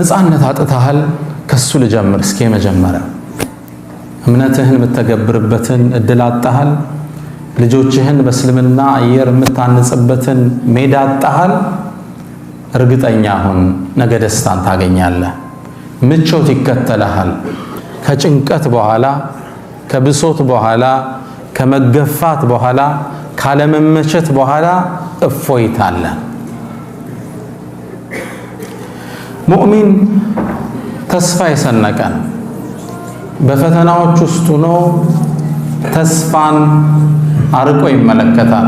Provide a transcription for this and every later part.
ነፃነት አጥተሃል። ከሱ ልጀምር እስኪ መጀመሪያ እምነትህን የምትተገብርበትን እድል አጣሃል። ልጆችህን በእስልምና አየር የምታንጽበትን ሜዳ አጣሃል። እርግጠኛ ሁን ነገ ደስታን ታገኛለህ። ምቾት ይከተልሃል። ከጭንቀት በኋላ ከብሶት በኋላ ከመገፋት በኋላ ካለመመቸት በኋላ እፎይታ አለ። ሙእሚን ተስፋ የሰነቀ በፈተናዎች ውስጥ ሆኖ ተስፋን አርቆ ይመለከታል።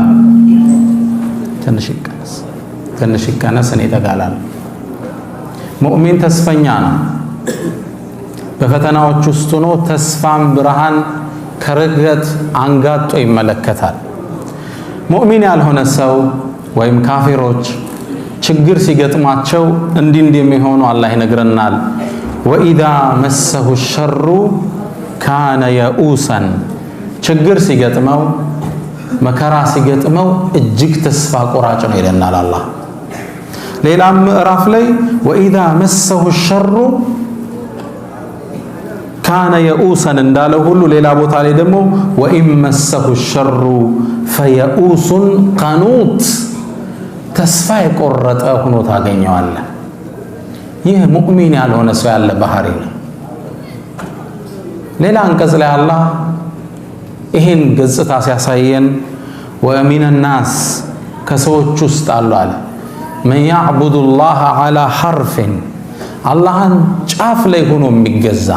ትንሽ ይቀነስ እኔ ተጋላል። ሙእሚን ተስፈኛ ነው። በፈተናዎች ውስጥ ሆኖ ተስፋን ብርሃን ከርቀት አንጋጦ ይመለከታል። ሙእሚን ያልሆነ ሰው ወይም ካፊሮች ችግር ሲገጥማቸው እንዲህ የሚሆኑ አላህ ይነግረናል። ወኢዛ መሰሁ ሸሩ ካነ የኡሰን፣ ችግር ሲገጥመው መከራ ሲገጥመው እጅግ ተስፋ ቆራጭ ነው ይለናል አላህ። ሌላም ምዕራፍ ላይ ወኢዛ መሰሁ ሸሩ ካነ የኡሰን እንዳለው ሁሉ ሌላ ቦታ ላይ ደግሞ ወኢን መሰሁ ሸሩ ፈየኡሱን ቀኑት፣ ተስፋ የቆረጠ ሆኖ ታገኘዋለህ። ይህ ሙእሚን ያልሆነ ሰው ያለ ባህሪ ነው። ሌላ አንቀጽ ላይ አላህ ይህን ገጽታ ሲያሳየን ወሚነ ናስ ከሰዎች ውስጥ አሉ አለ መን ያዕቡዱ ላህ ዐላ ሐርፊን፣ አላህን ጫፍ ላይ ሆኖ የሚገዛ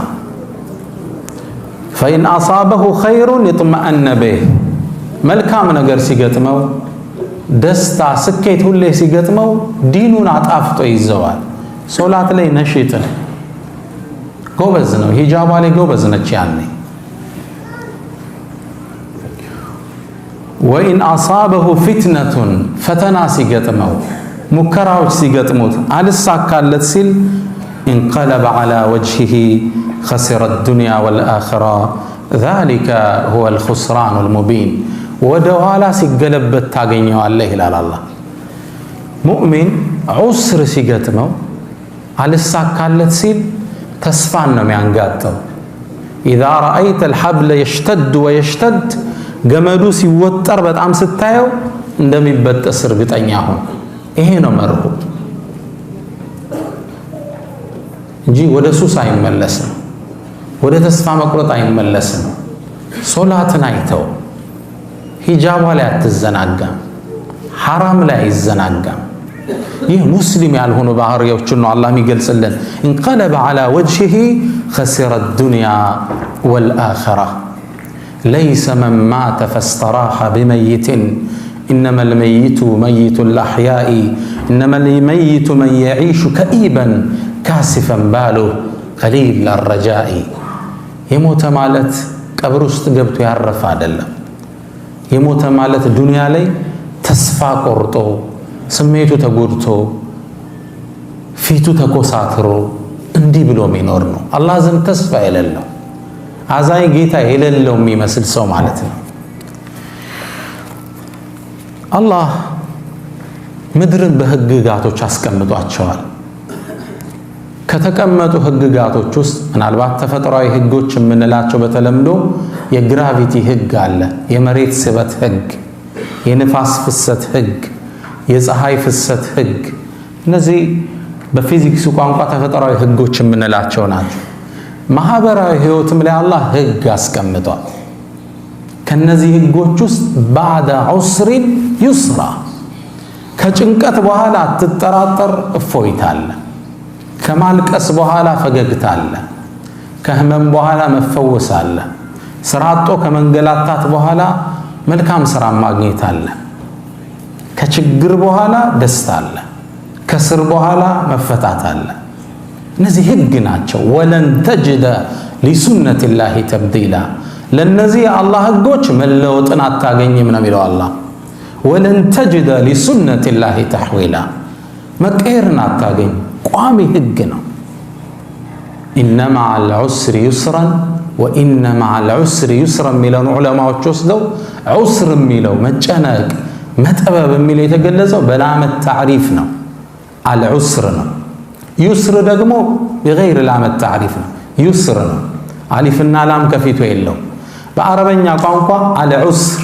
ፈኢን አሳበሁ ኸይሩን ይጥመአነ ቢህ፣ መልካም ነገር ሲገጥመው ደስታ ስኬት ሁሌ ሲገጥመው ዲኑን አጣፍጦ ይዘዋል። ሶላት ላይ ነሽጥ ጎበዝ ነው፣ ሂጃባ ላይ ጎበዝ ነች። ያኔ ወኢን አሳበሁ ፊትነቱን፣ ፈተና ሲገጥመው ሙከራዎች ሲገጥሙት አልሳካለት ሲል እንቀለበ ዐላ ወጅሂሂ ኸሲረ ዱንያ ወልአኺራ ዛሊከ ሁወል ኹስራኑል ሙቢን፣ ወደ ኋላ ሲገለበት ታገኘዋለህ ይላል አላህ። ሙእሚን ዑስር ሲገጥመው አልሳካለት ሲል ተስፋን ነው የሚያንጋጠው። ኢዛ ረአይተ አልሐብለ የሽተድ ወየሽተድ፣ ገመዱ ሲወጠር በጣም ስታየው እንደሚበጠስ እርግጠኛ ሁን። ይሄ ነው መርሁ እንጂ ወደ ሱስ አይመለስም፣ ወደ ተስፋ መቁረጥ አይመለስም። ሶላትን አይተው፣ ሂጃቧ ላይ አትዘናጋም፣ ሐራም ላይ አይዘናጋም። ይህ ሙስሊም ያልሆኑ ባህሪዎችን ነው አላህ የሚገልጽልን። እንቀለበ ዐላ ወጅሂሂ ኸሲረ ዱንያ ወልአኺራ ለይሰ መን ማተ ፈስተራሐ ቢመይትን ኢነማ ልመይቱ መይቱ ልአሕያኢ ኢነማ ልመይቱ መን የዒሹ ከኢበን ካሲፈን ባሉህ ቀሊል አረጃኢ። የሞተ ማለት ቀብር ውስጥ ገብቶ ያረፈ አይደለም። የሞተ ማለት ዱንያ ላይ ተስፋ ቆርጦ ስሜቱ ተጎድቶ ፊቱ ተኮሳትሮ እንዲህ ብሎ የሚኖር ነው። አላህ ዘንድ ተስፋ የሌለው አዛኝ ጌታ የሌለው የሚመስል ሰው ማለት ነው። አላህ ምድርን በህግጋቶች አስቀምጧቸዋል። ከተቀመጡ ህግጋቶች ውስጥ ምናልባት ተፈጥሯዊ ህጎች የምንላቸው በተለምዶ የግራቪቲ ህግ አለ፣ የመሬት ስበት ህግ፣ የንፋስ ፍሰት ህግ፣ የፀሐይ ፍሰት ህግ። እነዚህ በፊዚክሱ ቋንቋ ተፈጥሯዊ ህጎች የምንላቸው ናቸው። ማህበራዊ ህይወትም ላይ አላህ ህግ አስቀምጧል። ከነዚህ ህጎች ውስጥ ባዕደ ዑስሪን ዩስራ፣ ከጭንቀት በኋላ አትጠራጠር እፎይታ አለ። ከማልቀስ በኋላ ፈገግታ አለ። ከህመም በኋላ መፈወስ አለ። ስራ አጦ ከመንገላታት በኋላ መልካም ስራ ማግኘት አለ። ከችግር በኋላ ደስታ አለ። ከስር በኋላ መፈታት አለ። እነዚህ ህግ ናቸው። ወለን ተጅደ ሊሱነቲላሂ ተብዲላ፣ ለነዚህ የአላህ ህጎች መለወጥን አታገኝም ነው የሚለው አላህ። ወለን ተጅደ ሊሱነቲላሂ ተሕዊላ፣ መቀየርን አታገኝ። ቋሚ ህግ ነው። ኢነ መዐል ዑስሪ ዩስረን ወኢነ መዐል ዑስሪ ዩስረን የሚለውን ዑለማዎች ወስደው ዑስር የሚለው መጨነቅ መጠበብ የሚለው የተገለጸው በላመት ታዕሪፍ ነው። አልዑስር ነው ዩስር ደግሞ بغير ላም التعريف ነው ዩስር ነው አሊፍና ላም ከፊቱ የለው በአረበኛ ቋንቋ አልዑስር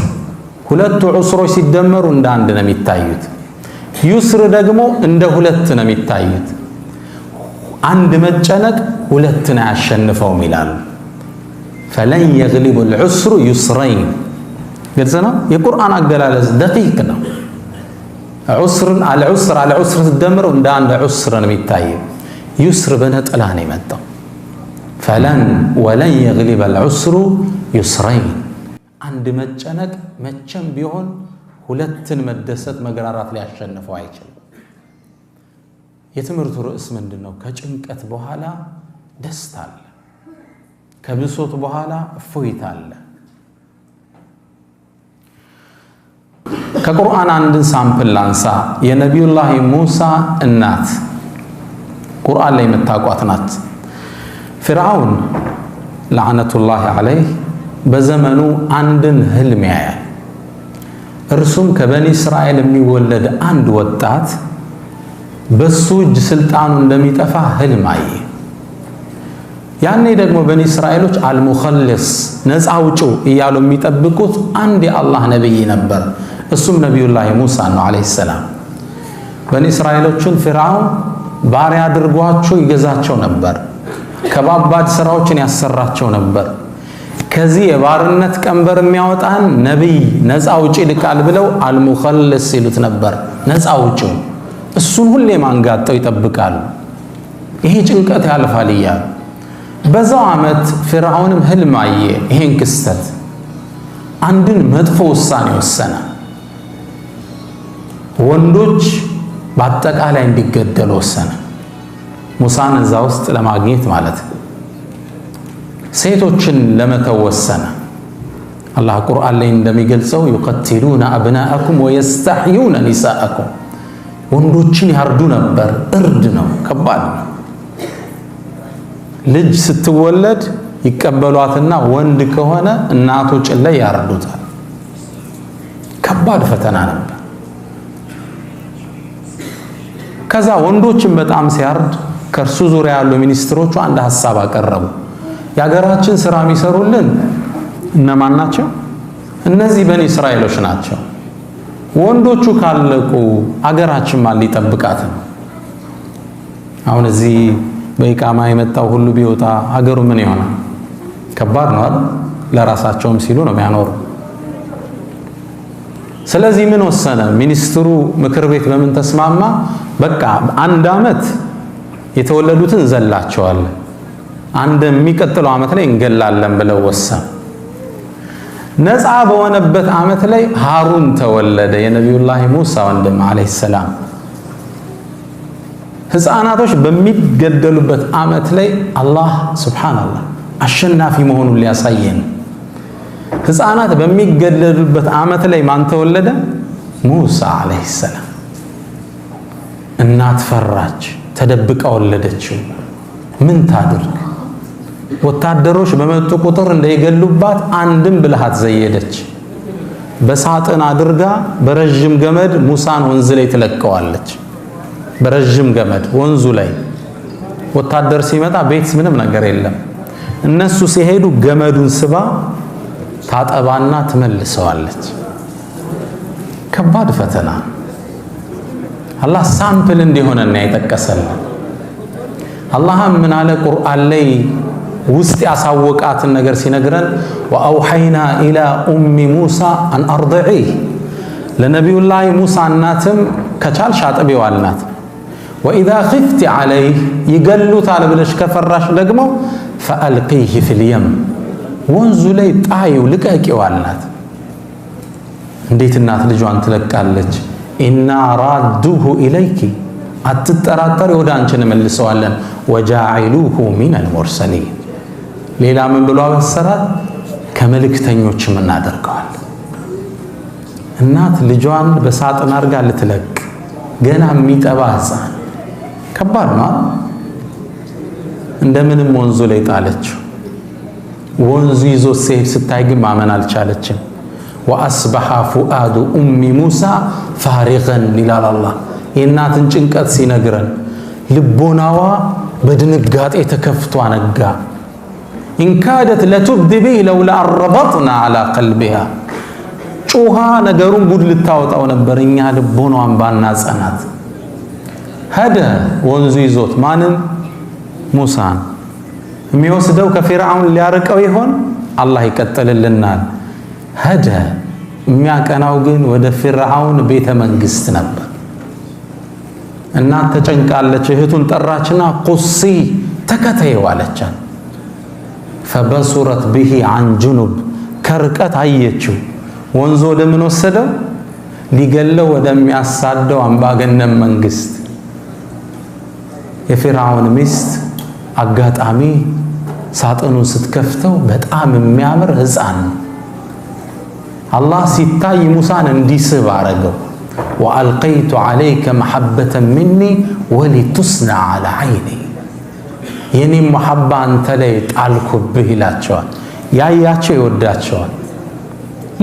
ሁለቱ ዑስሮች ሲደመሩ እንደ አንድ ነው የሚታዩት ዩስር ደግሞ እንደ ሁለት ነው የሚታዩት አንድ መጨነቅ ሁለትን አያሸንፈውም ይላሉ فلن يغلب العسر يسرين ግልጽ ነው የቁርአን አገላለጽ ደቂቅ ነው ዑስርን አልዑስር ሲደመሩ እንደ አንድ ዑስር ነው የሚታየው ዩስር በነጠላ ነው የመጣው ولن يغلب العسر يسرين አንድ መጨነቅ መቼም ቢሆን ሁለትን መደሰት መግራራት ሊያሸንፈው አይችልም የትምህርቱ ርዕስ ምንድነው ከጭንቀት በኋላ ደስታ አለ ከብሶት በኋላ እፎይታ አለ ከቁርአን አንድን ሳምፕል ላንሳ የነቢዩላህ ሙሳ እናት ቁርአን ላይ የምታውቋት ናት ፍርዓውን ለዓነቱላህ ዐለይህ በዘመኑ አንድን ህልም ያያል እርሱም ከበኒ እስራኤል የሚወለድ አንድ ወጣት በሱ እጅ ስልጣኑ እንደሚጠፋ ህልም አየ ያኔ ደግሞ በኒ እስራኤሎች አልሙኸልስ ነፃ አውጪው እያሉ የሚጠብቁት አንድ የአላህ ነብይ ነበር እሱም ነቢዩላህ ሙሳ ነው አለይሂ ሰላም በኒ እስራኤሎችን ፍርዓውን ባሪያ አድርጓቸው ይገዛቸው ነበር ከባባድ ስራዎችን ያሰራቸው ነበር ከዚህ የባርነት ቀንበር የሚያወጣን ነብይ ነፃ አውጪ ልካል ብለው አልሙኸልስ ይሉት ነበር ነፃ አውጪው እሱን ሁሌ ማንጋጠው ይጠብቃሉ ይሄ ጭንቀት ያልፋል ይያል በዛው አመት ፍርዓውንም ህልም አየ ይሄን ክስተት አንድን መጥፎ ውሳኔ ወሰነ ወንዶች በአጠቃላይ እንዲገደሉ ወሰነ ሙሳን እዛ ውስጥ ለማግኘት ማለት ሴቶችን ለመተው ወሰነ አላህ ቁርአን ላይ እንደሚገልጸው يقتلون أبناءكم ويستحيون نساءكم ወንዶችን ያርዱ ነበር እርድ ነው ከባድ ነው ልጅ ስትወለድ ይቀበሏትና ወንድ ከሆነ እናቱ ጭን ላይ ያርዱታል ከባድ ፈተና ነበር ከዛ ወንዶችን በጣም ሲያርድ ከርሱ ዙሪያ ያሉ ሚኒስትሮቹ አንድ ሐሳብ አቀረቡ ያገራችን ስራ የሚሰሩልን እነማን ናቸው እነዚህ በኒ እስራኤሎች ናቸው ወንዶቹ ካለቁ አገራችን ማን ሊጠብቃት ነው አሁን እዚህ በኢቃማ የመጣው ሁሉ ቢወጣ አገሩ ምን ይሆናል ከባድ ነው አይደል ለራሳቸውም ሲሉ ነው የሚያኖሩ ስለዚህ ምን ወሰነ ሚኒስትሩ ምክር ቤት በምን ተስማማ በቃ አንድ አመት የተወለዱትን ዘላቸዋል አንድ የሚቀጥለው አመት ላይ እንገላለን ብለው ወሰኑ ነፃ በሆነበት አመት ላይ ሃሩን ተወለደ የነቢዩላህ ሙሳ ወንድም አለይሂ ሰላም ህፃናቶች በሚገደሉበት አመት ላይ አላህ ሱብሃንአላህ አሸናፊ መሆኑን ሊያሳየን ህፃናት በሚገደሉበት አመት ላይ ማን ተወለደ ሙሳ አለይሂ ሰላም እናት ፈራች ተደብቃ ወለደችው ምን ታድርግ ወታደሮች በመጡ ቁጥር እንደይገሉባት አንድም ብልሃት ዘየደች በሳጥን አድርጋ በረጅም ገመድ ሙሳን ወንዝ ላይ ትለቀዋለች በረጅም ገመድ ወንዙ ላይ ወታደር ሲመጣ ቤት ምንም ነገር የለም እነሱ ሲሄዱ ገመዱን ስባ ታጠባና ትመልሰዋለች ከባድ ፈተና አላህ ሳምፕል እንዲሆነና ይጠቀሰልን አላህም ምን አለ ቁርአን ላይ ውስጥ ያሳወቃትን ነገር ሲነግረን ወአውሐይና ኢላ ኡሚ ሙሳ አን አርضዒህ ለነቢዩላህ ሙሳ እናትም ከቻልሽ አጥቢው አልናት ወኢዛ ኺፍቲ ዐለይህ ይገሉታል ብለሽ ከፈራሽ ደግሞ ፈአልቂህ ፊል የም ወንዙ ላይ ጣዪው ልቀቂው አልናት እንዴት እናት ልጇን ትለቃለች ኢና ራዱሁ ኢለይኪ አትጠራጠሪ ወደ አንቺ እንመልሰዋለን ወጃዒሉሁ ሚነል ሙርሰሊን ሌላ ምን ብሎ አበሰራት ከመልእክተኞችም እናደርገዋለን እናት ልጇን በሳጥን አርጋ ልትለቅ ገና የሚጠባ ህፃን ከባድ ነው እንደምንም ወንዙ ላይ ጣለችው ወንዙ ይዞ ሲሄድ ስታይ ግን ማመን አልቻለችም ወአስበሐ ፉአዱ ኡሚ ሙሳ ፋሪገን ይላል አላህ የእናትን ጭንቀት ሲነግረን ልቦናዋ በድንጋጤ ተከፍቶ አነጋ። ኢንካደት ለቱብዲ ቢሂ ለውላ አረበጥና ዐላ ቀልቢሃ ጩኻ ነገሩን ጉድ ልታወጣው ነበር እኛ ልቦናዋን ባናጸናት። ሄደ ወንዙ ይዞት ማንን? ሙሳን። የሚወስደው ከፊርዓውን ሊያርቀው ይሆን? አላህ ይቀጥልልናል። ሄደ የሚያቀናው ግን ወደ ፊርዓውን ቤተ መንግስት ነበር። እናት ተጨንቃለች። እህቱን ጠራችና ቁሲ ተከተይው አለቻት። ፈበሱረት ቢሂ አን ጁኑብ ከርቀት አየችው። ወንዙ ወደ ምን ወሰደው? ሊገለው ወደሚያሳደው አምባገነን መንግስት። የፊርዓውን ሚስት አጋጣሚ ሳጥኑን ስትከፍተው በጣም የሚያምር ሕፃን ነው። አላህ ሲታይ ሙሳን እንዲስብ አረገው። ወአልቀይቱ ዐለይከ መሐበተን ሚኒ ወሊቱስነዐ ዐላ ዐይኒ የኔም መሐባ አንተ ላይ ጣልኩብህ ይላቸዋል። ያያቸው ይወዳቸዋል።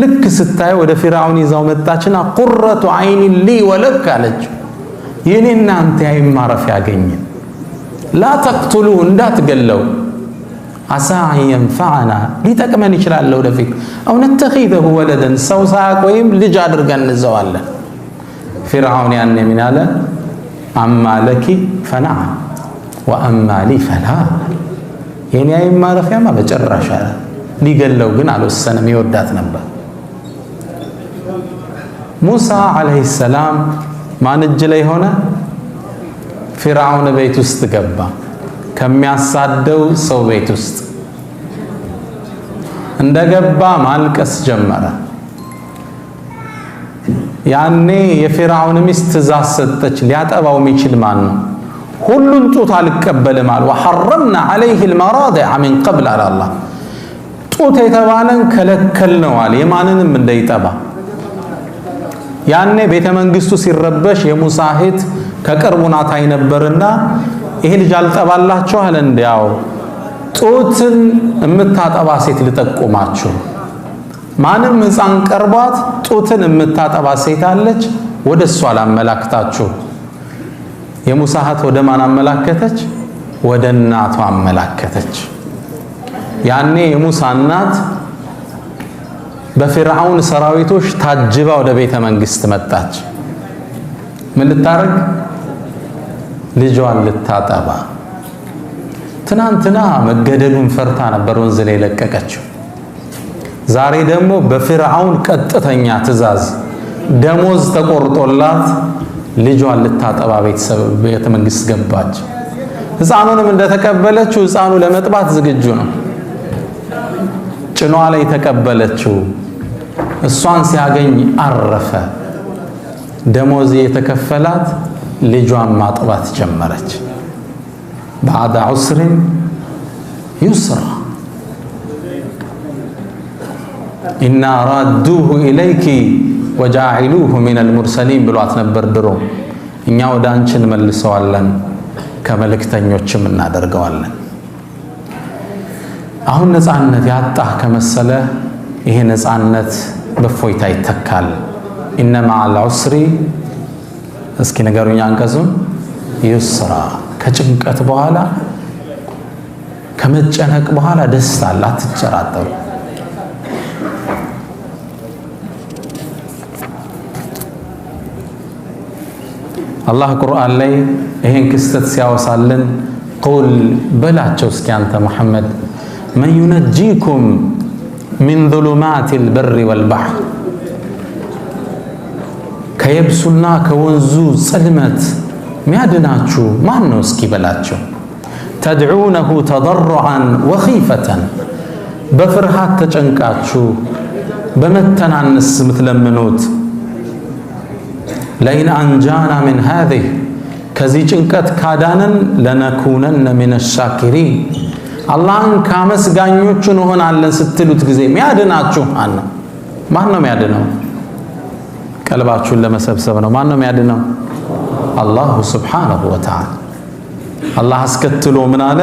ልክ ስታይ ወደ ፊርዓውን ይዛው መጣችና ቁረቱ ዐይኒ ሊ ወለክ አለችው። የኔና አንተ ያይን ማረፊያ ያገኘን። ላ ተቅቱሉሁ እንዳትገለው። አሳ አን የንፈዐና ሊጠቅመን ይችላል ወደፊት። አው ነተኺዘሁ ወለደን ሰው ሳያውቅ ወይም ልጅ አድርገን እንዘዋለን። ፊርዓውን ያኔ ምን አለ? አማ ለኪ ፈነዐም ወአማ ሊ ፈላ የኔ ያይን ማረፊያማ በጭራሽ አለ። ሊገለው ግን አልወሰንም፣ ይወዳት ነበር። ሙሳ ዓለይሂ ሰላም ማን እጅ ላይ ሆነ? ፊርዓውን ቤት ውስጥ ገባ። ከሚያሳደው ሰው ቤት ውስጥ እንደገባ ማልቀስ ጀመረ። ያኔ የፊርዓውን ሚስት ትእዛዝ ሰጠች። ሊያጠባው የሚችል ማን ነው? ሁሉን ጡት አልቀበልም አለ። ወሐረምና ዐለይሂ አልመራዲዐ ሚን ቀብል አለ አላህ። ጡት የተባለን ከለከል ነው አለ፣ የማንንም እንዳይጠባ። ያኔ ቤተ መንግስቱ ሲረበሽ የሙሳ እህት ከቅርቡ ናት አይ ነበርና ይሄ ልጅ አልጠባላችሁ አለ። እንዲያው ጡትን የምታጠባ ሴት ልጠቁማችሁ። ማንም ሕፃን ቀርቧት ጡትን የምታጠባ ሴት አለች፣ ወደ እሷ ላመላክታችሁ። የሙሳ እህት ወደ ማን አመላከተች? ወደ እናቷ አመላከተች። ያኔ የሙሳ እናት በፊርዓውን ሰራዊቶች ታጅባ ወደ ቤተ መንግስት መጣች። ምን ልታረግ? ልጇን ልታጠባ። ትናንትና መገደሉን ፈርታ ነበር ወንዝ ላይ ለቀቀችው። ዛሬ ደግሞ በፊርዓውን ቀጥተኛ ትእዛዝ ደሞዝ ተቆርጦላት ልጇን ልታጠባ ቤተ መንግስት ገባች። ሕፃኑንም እንደተቀበለችው ሕፃኑ ለመጥባት ዝግጁ ነው። ጭኗ ላይ ተቀበለችው። እሷን ሲያገኝ አረፈ። ደሞዝ የተከፈላት ልጇን ማጥባት ጀመረች። ባዕደ ዑስሪን ዩስራ ኢና ራዱሁ ኢለይኪ ወጃዒሉሁ ሚነል ሙርሰሊን ብሏት ነበር ድሮ። እኛ ወደ አንቺ እንመልሰዋለን ከመልእክተኞችም እናደርገዋለን። አሁን ነፃነት ያጣህ ከመሰለ ይሄ ነፃነት በፎይታ ይተካል። ኢነ መዐል ዑስሪ እስኪ ነገሩኝ አንቀጹን ዩስራ። ከጭንቀት በኋላ ከመጨነቅ በኋላ ደስታ አለ፣ አትጨራጠሩ። አላህ ቁርአን ላይ ይሄን ክስተት ሲያወሳልን ቁል በላቸው እስኪ አንተ ሙሐመድ መን ዩነጂኩም ሚን ዙሉማቲል በሪ ወልባሕር ከየብሱና ከወንዙ ጽልመት ሚያድናችሁ ማን ነው እስኪ በላቸው። ተድዑነሁ ተضرعا ወኺፈተን በፍርሃት ተጨንቃችሁ በመተናነስ ምትለምኑት ለኢን አንጃና ሚን ሃዚህ ከዚህ ጭንቀት ካዳነን ለነኩነነ ሚነ ሻኪሪን አላህን ካመስጋኞቹ እንሆናለን ስትሉት ጊዜ ሚያድናችሁ ማን ነው ሚያድነው? ቀልባችሁን ለመሰብሰብ ነው። ማን ነው ሚያድነው? አላሁ ሱብሓነሁ ወተዓላ። አላህ አስከትሎ ምን አለ?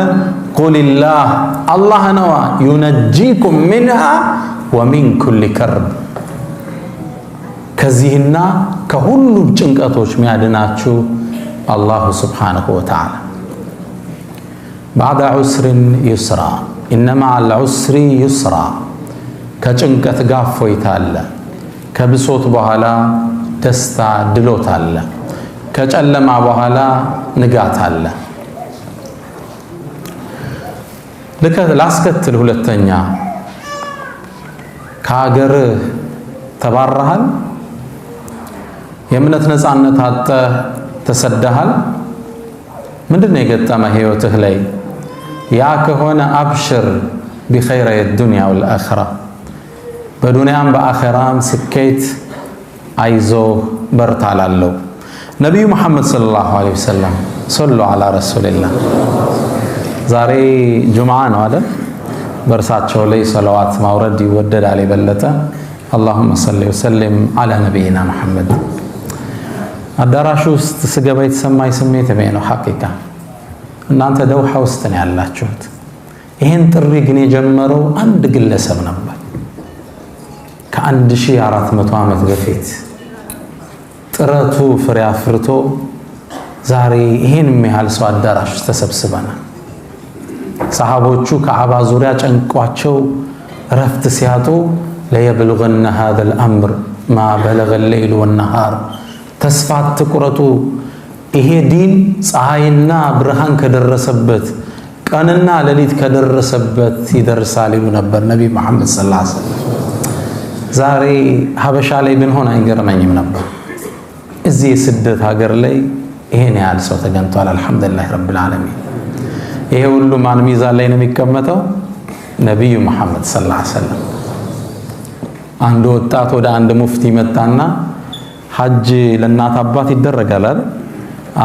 ቁልላህ አላህ ነዋ ዩነጂኩም ሚንሃ ወሚን ኩሊ ከርብ ከዚህና ከሁሉም ጭንቀቶች ሚያድናችሁ አላሁ ስብሓነሁ ወተዓላ ባዕደ ዑስሪን ዩስራ ኢነ መዐል ዑስሪ ዩስራ፣ ከጭንቀት ጋር እፎይታ አለ፣ ከብሶት በኋላ ደስታ ድሎት አለ፣ ከጨለማ በኋላ ንጋት አለ። ላስከትል ሁለተኛ፣ ከሀገርህ ተባረሃል፣ የእምነት ነፃነት አጥተህ ተሰደሃል። ምንድነው የገጠመ ህይወትህ ላይ? ያ ከሆነ አብሽር ቢኸይረ የዱንያ ወልአኺራ፣ በዱንያም በአኺራም ስኬት አይዞ በርታ ላለው ነቢዩ መሐመድ ሰለላሁ ዐለይሂ ወሰለም ሰሉ ዐላ ረሱሊላህ። ዛሬ ጁምዓ ነው አይደል? በእርሳቸው ላይ ሰለዋት ማውረድ ይወደዳል የበለጠ። አላሁመ ሰሊ ወሰሊም ዐላ ነቢይና መሐመድ። አዳራሹ ውስጥ ስገባ የተሰማኝ ስሜት ነው ሐቂቃ። እናንተ ደውሃ ውስጥ ነው ያላችሁት። ይህን ጥሪ ግን የጀመረው አንድ ግለሰብ ነበር ከ1400 ዓመት በፊት። ጥረቱ ፍሬ አፍርቶ ዛሬ ይህን የሚያህል ሰው አዳራሽ ውስጥ ተሰብስበናል። ሰሃቦቹ ከዓባ ዙሪያ ጨንቋቸው ረፍት ሲያጡ ለየብሉገነ ሃዘል አምር ማ በለገ ሌይሉ ወነሃር፣ ተስፋ አትቁረጡ፣ ይሄ ዲን ፀሐይና ብርሃን ከደረሰበት ቀንና ሌሊት ከደረሰበት ይደርሳል ይሉ ነበር ነቢይ መሐመድ ሰለላሁ ዐለይሂ ወሰለም። ዛሬ ሀበሻ ላይ ብንሆን አይገርመኝም ነበር። እዚህ የስደት ሀገር ላይ ይሄን ያህል ሰው ተገኝቷል። አልሐምዱሊላህ ረብል ዓለሚን። ይሄ ሁሉ ማን ሚዛን ላይ ነው የሚቀመጠው? ነቢዩ መሐመድ ሰለላሁ ዐለይሂ ወሰለም። አንድ ወጣት ወደ አንድ ሙፍቲ መጣና ሐጅ ለእናት አባት ይደረጋል አይደል?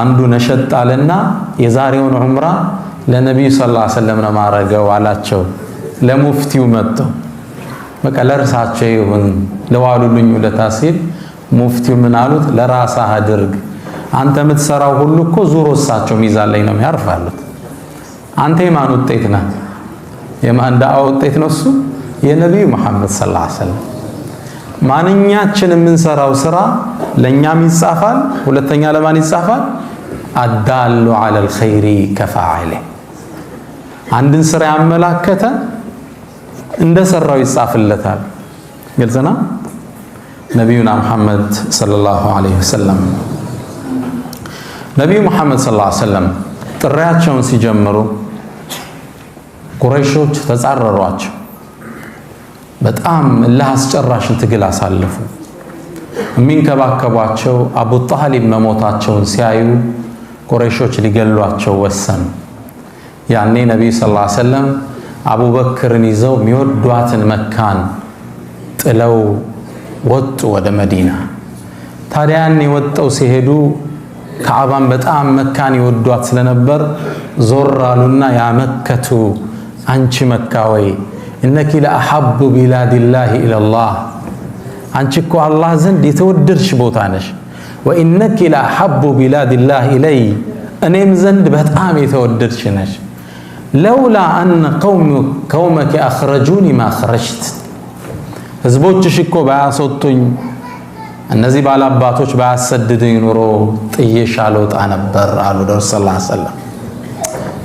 አንዱ ነሸጥ አለና የዛሬውን ዑምራ ለነቢዩ ሰለላሁ ዐለይሂ ወሰለም ነው ማረገው አላቸው። ለሙፍቲው መጥተው በቃ ለርሳቸው ይሁን ለዋሉልኝ ውለታ ሲል ሙፍቲው ምን አሉት? ለራስህ አድርግ፣ አንተ የምትሰራው ሁሉ እኮ ዙሮ እሳቸው ሚዛን ላይ ነው የሚያርፋሉት። አንተ የማን ውጤት ነህ? የማን ዳዓ ውጤት ነው እሱ? የነቢዩ መሐመድ ሰለላሁ ዐለይሂ ወሰለም። ማንኛችን የምንሰራው ስራ ለኛም ይጻፋል፣ ሁለተኛ ለማን ይጻፋል? አዳሉ ዐለል ኸይሪ ከፋዒሊ፣ አንድን ስራ ያመላከተ እንደሰራው ይጻፍለታል። ግልጽ ነው። ነቢዩና መሐመድ ሰለላሁ ዐለይሂ ወሰለም ነቢዩ መሐመድ ሰለላሁ ዐለይሂ ወሰለም ጥሪያቸውን ሲጀምሩ ቁረይሾች ተጻረሯቸው። በጣም እልህ አስጨራሽን ትግል አሳለፉ። የሚንከባከቧቸው አቡ ጣሊብ መሞታቸውን ሲያዩ ቁረይሾች ሊገሏቸው ወሰኑ። ያኔ ነቢዩ ሰለላሁ ዐለይሂ ወሰለም አቡበክርን ይዘው የሚወዷትን መካን ጥለው ወጡ ወደ መዲና። ታዲያ ያኔ ወጣው ሲሄዱ ከዓባን በጣም መካን ይወዷት ስለነበር ዞር አሉና ያ መከቱ፣ አንቺ መካ ወይ እነኪ ለአሐቡ ቢላዲላሂ ኢለላህ፣ አንቺ እኮ አላህ ዘንድ የተወደድሽ ቦታ ነሽ። ወኢነኪ ለአሐቡ ቢላዲላሂ ኢለይ፣ እኔም ዘንድ በጣም የተወደድሽ ነሽ። ለውላ አነ ቀውመኪ አኽረጁኒ ማ ኸረጅት፣ ህዝቦችሽ እኮ ባያስወጡኝ፣ እነዚህ ባላባቶች ባያሰድዱኝ ኑሮ ጥዬሽ አልወጣ ነበር አሉ ረሱል ሰለላሁ ዐለይሂ ወሰለም።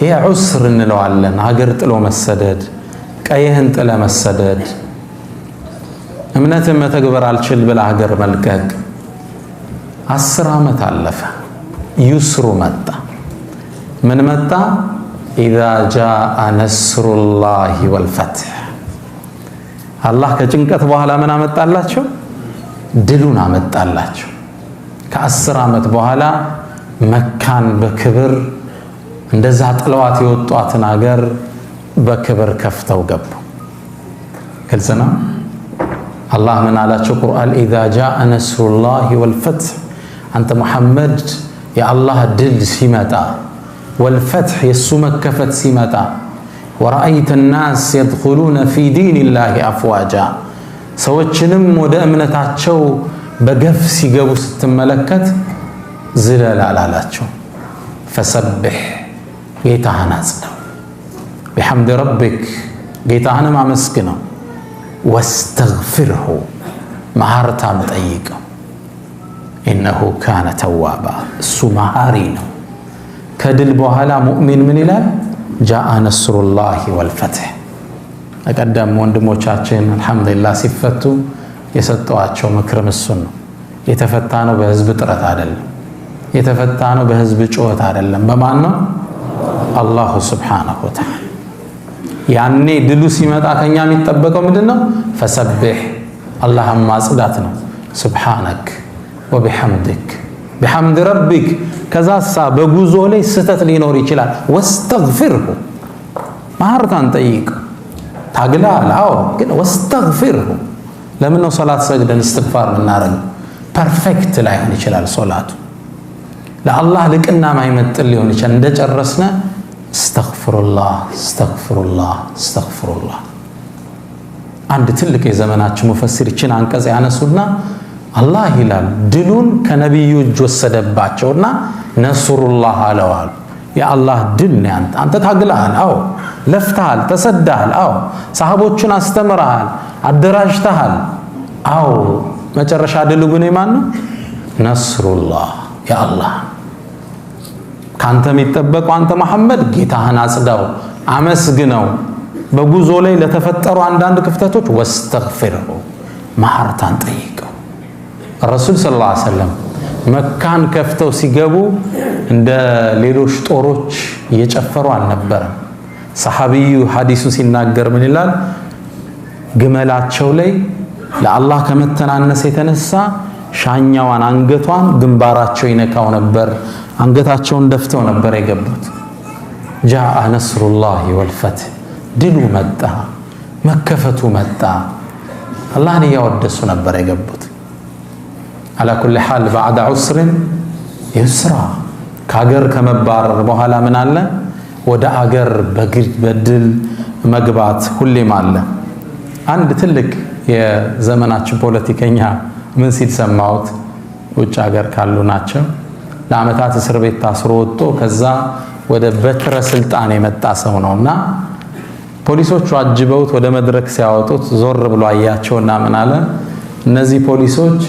ይሄ ዑስር እንለዋለን። ሀገር ጥሎ መሰደድ፣ ቀይህን ጥለ መሰደድ፣ እምነትን መተግበር አልችል ብላ ሀገር መልቀቅ። 10 ዓመት አለፈ። ዩስሩ መጣ። ምን መጣ? ኢዛ ጃአ ነስሩላሂ ወልፈትሕ፣ አላህ ከጭንቀት በኋላ ምን አመጣላቸው? ድሉን አመጣላቸው። ከ10 ዓመት በኋላ መካን በክብር እንደዛ ጥለዋት የወጧትን ሀገር በክብር ከፍተው ገቡ። ግልጽ ነው። አላህ ምን አላቸው? ቁርአን ኢዛ ጃአ ነስሩላሂ ወልፈትሕ፣ አንተ ሙሐመድ የአላህ ድል ሲመጣ፣ ወልፈትሕ የእሱ መከፈት ሲመጣ፣ ወረአይተ ናስ የድኹሉነ ፊ ዲኒላሂ አፍዋጃ፣ ሰዎችንም ወደ እምነታቸው በገፍ ሲገቡ ስትመለከት ዝለል አላላቸው። ፈሰብሕ፣ ጌታህን አጽናው፣ ቢሐምድ ረቢክ፣ ጌታህንም አመስግነው፣ ወስተግፊርሁ፣ መሐርታም ጠይቀው፣ ኢነሁ ካነ ተዋባ፣ እሱ መሐሪ ነው። ከድል በኋላ ሙእሚን ምን ይላል? ጃአ ነስሩላሂ ወልፈትህ። ቀደም ወንድሞቻችን አልሐምዱሊላህ ሲፈቱ የሰጠዋቸው ምክርም እሱን ነው። የተፈታ ነው በህዝብ ጥረት አይደለም፣ የተፈታ ነው በህዝብ ጩኸት አይደለም። በማን ነው? አላሁ ሱብሓነሁ ወተዓላ። ያኔ ድሉ ሲመጣ ከኛ የሚጠበቀው ምንድነው? ፈሰብሕ አላህን ማጽዳት ነው። ሱብሓነክ ወቢሐምድክ ቢሐምድ ረቢክ። ከዛሳ በጉዞ ላይ ስህተት ሊኖር ይችላል። ወስተግፊርሁ ማህርታን ጠይቅ። ታግላል፣ አዎ፣ ግን ወስተግፊርሁ። ለምን ነው ሶላት ሰግደን እስትግፋር የምናደርገው? ፐርፌክት ላይሆን ይችላል ሶላቱ፣ ለአላህ ልቅና ማይመጥን ሊሆን ይችላል። እንደጨረስነ እስተግፍሩላህ እስተግፍሩላህ እስተግፍሩላህ። አንድ ትልቅ የዘመናችን ሙፈሲር ይችን አንቀጽ ያነሱና አላህ ይላል ድሉን ከነቢዩ እጅ ወሰደባቸውና ነስሩላህ አለዋል። የአላህ ድል ነው። አንተ ታግለሃል፣ አዎ፣ ለፍተሃል፣ ተሰዳሃል፣ አዎ፣ ሰሃቦችን አስተምረሃል፣ አደራጅተሃል፣ አዎ። መጨረሻ ድሉ ግን የማን ነው? ነስሩላህ የአላህ። ካንተ የሚጠበቀው አንተ መሐመድ ጌታህን አጽዳው፣ አመስግነው። በጉዞ ላይ ለተፈጠሩ አንዳንድ ክፍተቶች ወስተግፊርሁ ማህርታን ጠይቀው። ረሱል ሰለላሁ ዐለይሂ ወሰለም መካን ከፍተው ሲገቡ እንደ ሌሎች ጦሮች እየጨፈሩ አልነበረም። ሰሐቢዩ ሐዲሱ ሲናገር ምን ይላል? ግመላቸው ላይ ለአላህ ከመተናነስ የተነሳ ሻኛዋን አንገቷን ግንባራቸው ይነካው ነበር። አንገታቸውን ደፍተው ነበር የገቡት። ጃአ ነስሩላሂ ወልፈትህ፣ ድሉ መጣ፣ መከፈቱ መጣ። አላህን እያወደሱ ነበር የገቡት። አላ ኩሊ ሓል ባዕደ ዑስርን ዩስራ። ከአገር ከመባረር በኋላ ምን አለ? ወደ አገር በድል መግባት ሁሌም አለ። አንድ ትልቅ የዘመናችን ፖለቲከኛ ምን ሲል ሰማሁት? ውጭ ሀገር ካሉ ናቸው። ለዓመታት እስር ቤት ታስሮ ወጥቶ ከዛ ወደ በትረ ስልጣን የመጣ ሰው ነውና ፖሊሶቹ አጅበውት ወደ መድረክ ሲያወጡት ዞር ብሎ አያቸውና ምን አለ? እነዚህ ፖሊሶች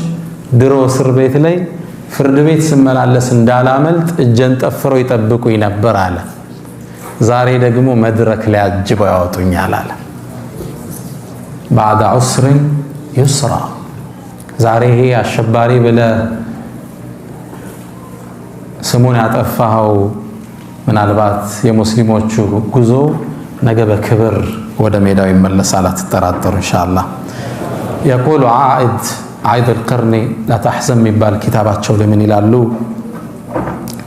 ድሮ እስር ቤት ላይ ፍርድ ቤት ስመላለስ እንዳላመልጥ እጀን ጠፍረው ይጠብቁኝ ነበር አለ። ዛሬ ደግሞ መድረክ ላይ አጅበው ያወጡኛል አለ። ባዕደ ዑስርን ዩስራ። ዛሬ ይሄ አሸባሪ ብለህ ስሙን ያጠፋኸው ምናልባት የሙስሊሞቹ ጉዞ ነገ በክብር ወደ ሜዳው ይመለሳል፣ አትጠራጠሩ ኢንሻአላህ። የቁሉ ዓኢድ አልቀርኒ ላ ተሕዘን የሚባል ኪታባቸው ላይ ምን ይላሉ?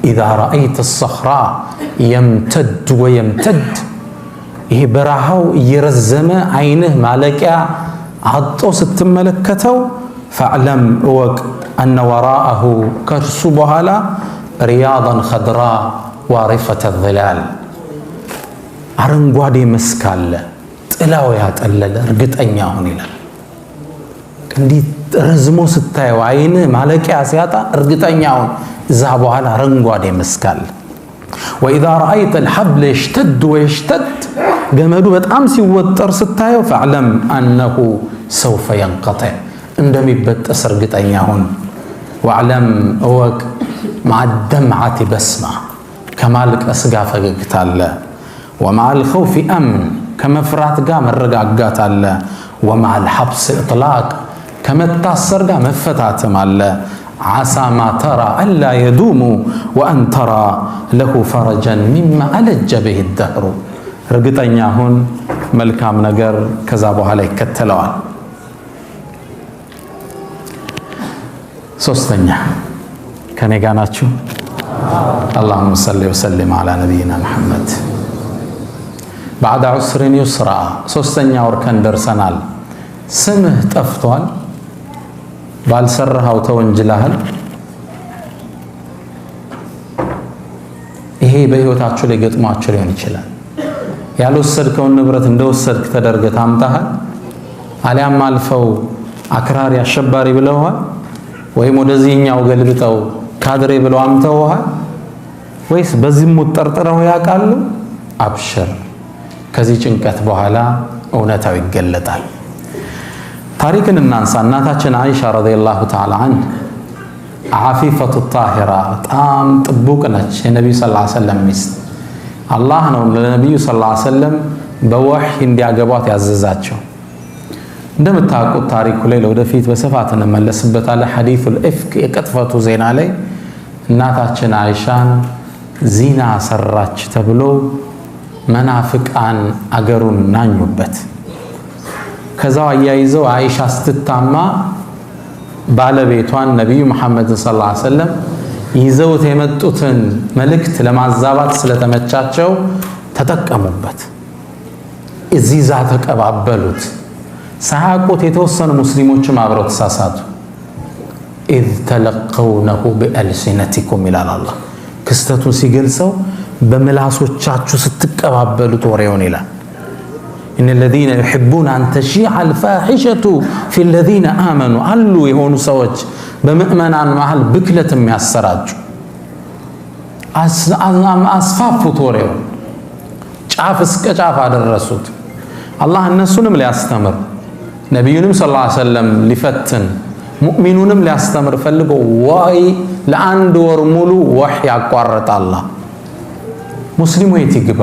ኢዛ ረአይተ ሰኽራ የምተድ ወየምተድ፣ ይሄ በረሃው እየረዘመ አይንህ ማለቂያ አጦ ስትመለከተው ፈዕለም እወቅ አነ ወራአሁ ከእርሱ በኋላ ሪያዳን ኸድራ ዋሪፈተ ዚላል፣ አረንጓዴ መስክ አለ ጥላው ያጠለለ። እርግጠኛ ሁን ይላል። እንዲህ ረዝሞ ስታየው አይን ማለቂያ ሲያጣ እርግጠኛ ሁን እዛ በኋላ አረንጓዴ መስክ አለ። ወኢዛ ረአይተ አልሐብለ የሽተድ ወየሽተድ፣ ገመዱ በጣም ሲወጠር ስታየው ፈዕለም አነሁ ሰውፈ የንቀጢዕ፣ እንደሚበጠስ እርግጠኛ ሁን። ወዕለም እወቅ መዓ ደምዓቲ በስማ፣ ከማልቀስ ጋር ፈገግታ አለ። ወመዓል ኸውፊ አምን፣ ከመፍራት ጋር መረጋጋት አለ። ወመዓል ሐብስ እጥላቅ፣ ከመታሰር ጋር መፈታትም አለ። ዓሳ ማ ተራ አላ የዱሙ ወአን ተራ ለሁ ፈረጀን ሚማ አለጀ ብህ ደህሩ፣ እርግጠኛ ሁን መልካም ነገር ከዛ በኋላ ይከተለዋል። ሶስተኛ ከኔ ጋር ናችሁ? አላሁመ ሰሊ ወሰሊም ዐላ ነቢይና ሙሐመድ። ባዕደ ዑስሪን ዩስራ፣ ሶስተኛው እርከን ደርሰናል። ስምህ ጠፍቷል፣ ባልሰራኸው ተወንጅለሃል። ይሄ በህይወታችሁ ላይ ገጥሟችሁ ሊሆን ይችላል። ያልወሰድከውን ንብረት እንደወሰድክ ተደርገህ ታምጣሃል። አሊያም አልፈው አክራሪ አሸባሪ ብለውሃል፣ ወይም ወደዚህኛው ገልብጠው ካድሬ ብለው አምተውሃል፣ ወይስ በዝሙት ጠርጥረው ያውቃሉ? አብሽር፣ ከዚህ ጭንቀት በኋላ እውነታው ይገለጣል። ታሪክን እናንሳ። እናታችን አይሻ ረዲየላሁ ተዓላ አንሃ ዓፊፈቱ ጣሂራ በጣም ጥቡቅ ነች። የነቢዩ ሰለላሁ ዐለይሂ ወሰለም ሚስት አላህ ነው ለነቢዩ ሰለላሁ ዐለይሂ ወሰለም በወህይ እንዲያገቧት ያዘዛቸው። እንደምታውቁት ታሪኩ ላይ ለወደፊት በስፋት እንመለስበታለን። ሐዲሱል ኢፍክ የቅጥፈቱ ዜና ላይ እናታችን አይሻን ዚና ሰራች ተብሎ መናፍቃን አገሩን ናኙበት። ከዛው አያይዘው አይሻ ስትታማ ባለቤቷን ነቢዩ መሐመድ ሰለላሁ ዐለይሂ ወሰለም ይዘውት የመጡትን መልእክት ለማዛባት ስለተመቻቸው ተጠቀሙበት። እዚዛ ተቀባበሉት። ሳያውቁት የተወሰኑ ሙስሊሞችም አብረው ተሳሳቱ። ኢዝ ተለቀውነሁ ቢአልሲነቲኩም ይላል አላህ። ክስተቱን ሲገልጸው በምላሶቻችሁ ስትቀባበሉት ወሬውን ይላል። ኢነ ለዚነ ዩሒቡነ አን ተሺዐ አልፋሒሸቱ ፊ ለዚነ አመኑ አሉ የሆኑ ሰዎች በምእመናን መሃል ብክለት የሚያሰራጩ አስፋፉት፣ ወሬውን ጫፍ እስከ ጫፍ አደረሱት። አላህ እነሱንም ሊያስተምር ነቢዩንም ሰለላሁ ዐለይሂ ወሰለም ሊፈትን ሙእሚኑንም ሊያስተምር ፈልጎ ዋይ ለአንድ ወር ሙሉ ወህይ ያቋረጣል። ሙስሊሙ የት ይግባ?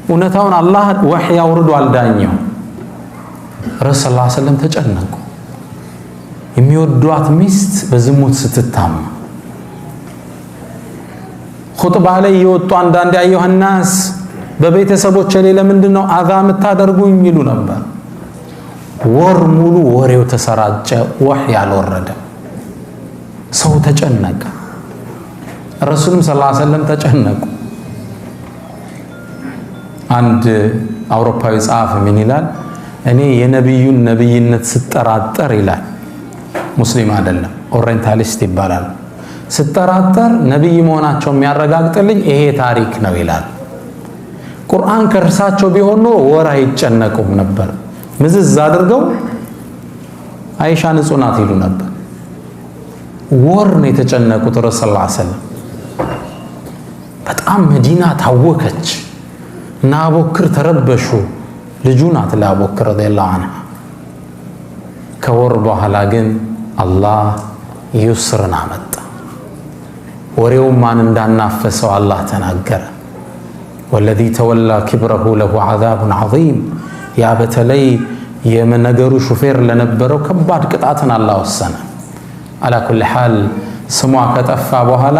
እውነታውን አላህ ወህይ አውርዶ አልዳኘው። ረሱል ሰለላሁ ዐለይሂ ወሰለም ተጨነቁ። የሚወዷት ሚስት በዝሙት ስትታማ ኹጥባ ላይ የወጡ አንዳንድ አዩሃ ናስ በቤተሰቦች ላይ ለምንድን ነው አዛ የምታደርጉኝ ይሉ ነበር። ወር ሙሉ ወሬው ተሰራጨ፣ ወህይ አልወረደም። ሰው ተጨነቀ። ረሱልም ሰለላሁ ዐለይሂ ወሰለም ተጨነቁ። አንድ አውሮፓዊ ጸሐፊ ምን ይላል? እኔ የነቢዩን ነቢይነት ስጠራጠር ይላል፣ ሙስሊም አይደለም ኦሪየንታሊስት ይባላል፣ ስጠራጠር ነቢይ መሆናቸው የሚያረጋግጥልኝ ይሄ ታሪክ ነው ይላል። ቁርአን ከእርሳቸው ቢሆን ኖሮ ወር አይጨነቁም ነበር። ምዝዝ አድርገው አይሻ ንጹህ ናት ይሉ ነበር። ወር ነው የተጨነቁት። ረሱል ሰለላሁ ዐለይሂ ወሰለም በጣም መዲና ታወከች እና አቡበክር ተረበሹ። ልጁ ናት ለአቡበክር ረዲየላሁ ዐንሁ። ከወር በኋላ ግን አላህ ዩስርን አመጣ። ወሬው ማን እንዳናፈሰው አላህ ተናገረ። ወለዚ ተወላ ኪብረሁ ለሁ ዐዛቡን ዐዚም። ያ በተለይ የነገሩ ሹፌር ለነበረው ከባድ ቅጣትን አላህ ወሰነ። አላ ኩሊ ሓል ስሟ ከጠፋ በኋላ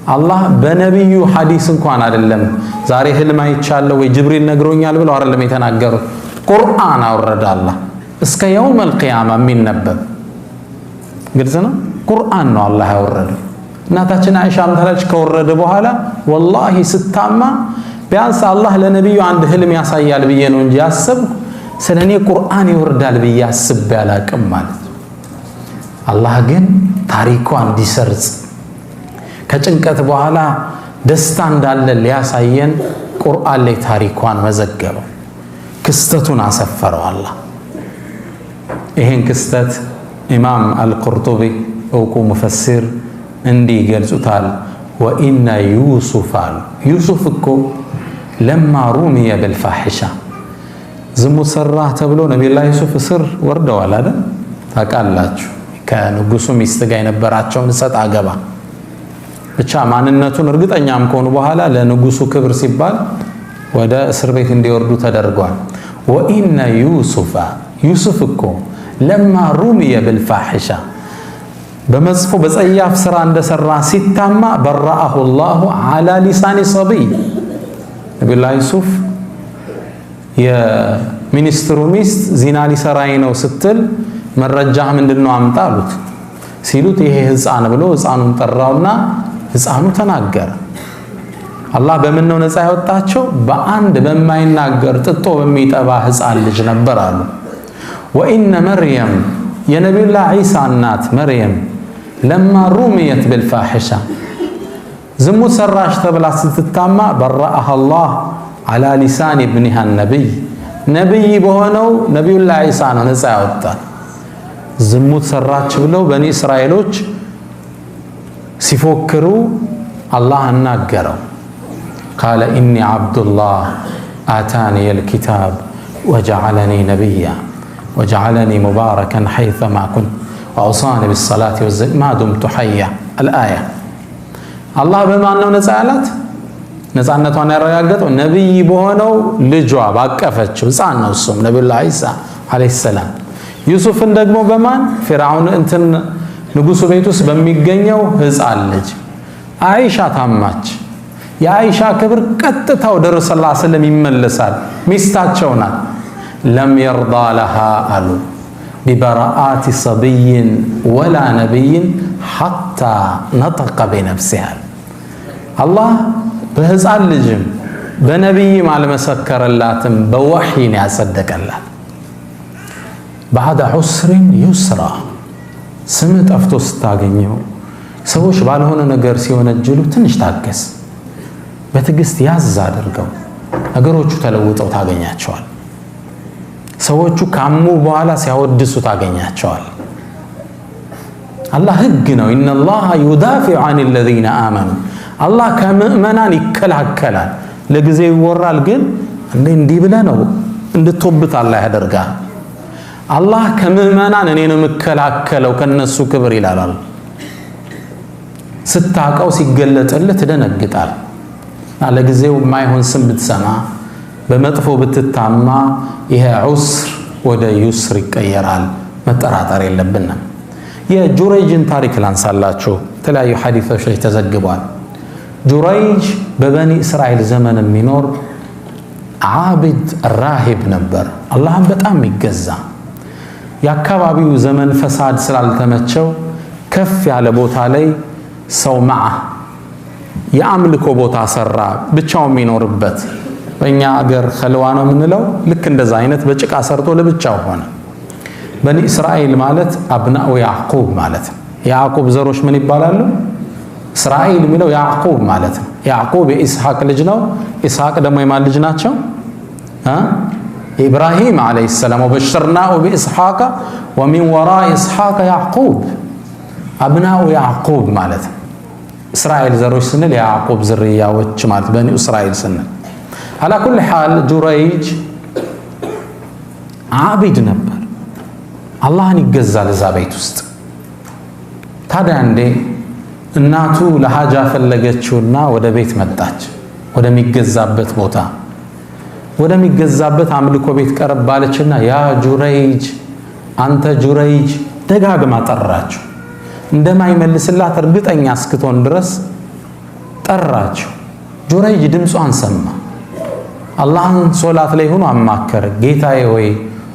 አላህ በነቢዩ ሐዲስ እንኳን አይደለም ዛሬ ህልም አይቻለሁ ወይ ጅብሪል ነግሮኛል ብለው አይደለም የተናገሩት። ቁርአን አወረደ አላህ እስከ የውመል ቂያማ የሚነበብ ግልጽ ነው። ቁርአን ነው አላህ ያወረደው። እናታችን አይሻም ታለች ከወረደ በኋላ ወላሂ ስታማ ቢያንስ አላህ ለነቢዩ አንድ ህልም ያሳያል ብዬ ነው እንጂ ያሰብኩ ስለኔ ቁርአን ይወርዳል ብዬ አስቤ አላቅም ማለት ነው። አላህ ግን ታሪኳ እንዲሰርጽ ከጭንቀት በኋላ ደስታ እንዳለ ሊያሳየን ቁርአን ላይ ታሪኳን መዘገበው፣ ክስተቱን አሰፈረው አላህ። ይሄን ክስተት ኢማም አልቁርጡቢ እውቁ ሙፈሲር እንዲህ ገልጹታል። ወኢነ ዩሱፍ አሉ ዩሱፍ እኮ ለማ ሩሚየ ብልፋሒሻ ዝሙት ሰራህ ተብሎ ነቢዩላህ ዩሱፍ እስር ወርደዋል አይደል? ታውቃላችሁ። ከንጉሱ ሚስት ጋር የነበራቸውን እሰጥ አገባ ብቻ ማንነቱን እርግጠኛም ከሆኑ በኋላ ለንጉሱ ክብር ሲባል ወደ እስር ቤት እንዲወርዱ ተደርጓል። ወኢነ ዩሱፍ ዩሱፍ እኮ ለማ ሩሚየ ብልፋሒሻ በመጥፎ በጸያፍ ስራ እንደሰራ ሲታማ በረአሁ ላሁ ዐላ ሊሳኒ ሰቢይ ነቢዩላህ ዩሱፍ የሚኒስትሩ ሚስት ዚና ሊሰራኝ ነው ስትል መረጃህ ምንድነው አምጣ አሉት። ሲሉት ይሄ ህፃን ብሎ ህፃኑን ጠራውና ህፃኑ ተናገረ። አላህ በምን ነው ነፃ ያወጣቸው? በአንድ በማይናገር ጥጦ በሚጠባ ህፃን ልጅ ነበር አሉ። ወኢነ መርየም የነቢዩላህ ዒሳ እናት መርየም ለማ ሩሚየት ብልፋሒሻ ዝሙት ሰራሽ ተብላ ስትታማ በረአህ አላህ ዐላ ሊሳን ኢብኒሃ ነቢይ ነቢይ በሆነው ነቢዩላህ ዒሳ ነው ነፃ ያወጣል። ዝሙት ሰራች ብለው በኒ እስራኤሎች ሲፎክሩ አላህ አናገረው። ቃለ ኢኒ ዐብዱላህ አታኒየል ኪታብ ወጀዐለኒ ነቢያ ወጀዐለኒ ሙባረከን ሐይሰማ ኩንቱ وأوصاني بالصلاة والزكاة ما دمت حيا الآية الله بما أنه نزعلت ነፃነቷን ያረጋገጠው ነብይ በሆነው ልጇ ባቀፈችው ሕፃን ነው እሱም ነብዩላህ ኢሳ አለይሂ ሰላም ዩሱፍን ደግሞ በማን ፍርዓውን እንትን ንጉሱ ቤት ውስጥ በሚገኘው ሕፃን ልጅ አይሻ ታማች የአይሻ ክብር ቀጥታ ወደ ረሱል ሰለላሁ ዐለይሂ ወሰለም ይመለሳል ሚስታቸው ናት ለም ይርዳ لها አሉ ببراءات صبي ولا نبي حتى نطق بنفسها الله በሕፃን ልጅም በነብይም አልመሰከረላትም በወህይ ያጸደቀላት بعد عسر يسرا ስም ጠፍቶ ስታገኘው ሰዎች ባልሆነ ነገር ሲወነጀሉ ትንሽ ታገስ በትግስት ያዝ አድርገው ነገሮቹ ተለውጠው ታገኛቸዋል ሰዎቹ ካሙ በኋላ ሲያወድሱ ታገኛቸዋል አላህ ህግ ነው ان الله يدافع عن الذين آمنوا الله ከመእመናን ይከላከላል ለጊዜው ይወራል ግን እንዲህ ብለ ነው እንድትወብት አላህ ያደርጋል አላህ ከመእመናን እኔ ነው መከላከለው ከነሱ ክብር ይላል ስታቀው ሲገለጥልህ ትደነግጣል ለጊዜው ማይሆን ስም ብትሰማ በመጥፎ ብትታማ ይሄ ዑስር ወደ ዩስር ይቀየራል መጠራጠር የለብንም የጁረይጅን ታሪክ ላንሳላችሁ ተለያዩ ሐዲሶች ላይ ተዘግቧል ጁረይጅ በበኒ እስራኤል ዘመን የሚኖር ዓቢድ ራሂብ ነበር አላህን በጣም ይገዛ የአካባቢው ዘመን ፈሳድ ስላልተመቸው ከፍ ያለ ቦታ ላይ ሰው ማዓ የአምልኮ ቦታ ሰራ ብቻው የሚኖርበት በእኛ አገር ኸልዋ ነው የምንለው ልክ እንደዛ አይነት በጭቃ ሰርቶ ለብቻው ሆነ በኒ እስራኤል ማለት አብናኡ ያዕቁብ ማለት ያዕቁብ ዘሮች ምን ይባላሉ እስራኤል የሚለው ያዕቁብ ማለት ነው ያዕቁብ የኢስሐቅ ልጅ ነው ኢስሐቅ ደግሞ የማን ልጅ ናቸው ኢብራሂም አለይሂ ሰላም ወበሽርናሁ በኢስሐቅ ወሚን ወራء ኢስሐቅ ያዕቁብ አብናኡ ያዕቁብ ማለት እስራኤል ዘሮች ስንል ያዕቁብ ዝርያዎች ማለት በኒ እስራኤል ስንል على كل حال ጁረይጅ ዓቢድ ነበር አላህን ይገዛል እዛ ቤት ውስጥ ታዲያ እንዴ እናቱ ለሐጃ ፈለገችውና ወደ ቤት መጣች ወደሚገዛበት ቦታ ወደሚገዛበት አምልኮ ቤት ቀርባለችና ያ ጁረይጅ አንተ ጁረይጅ ደጋግማ ጠራችው እንደማይመልስላት እርግጠኛ እስክትሆን ድረስ ጠራችው ጁረይጅ ድምጿን ሰማ አላህን ሶላት ላይ ሆኖ አማከረ ጌታዬ ሆይ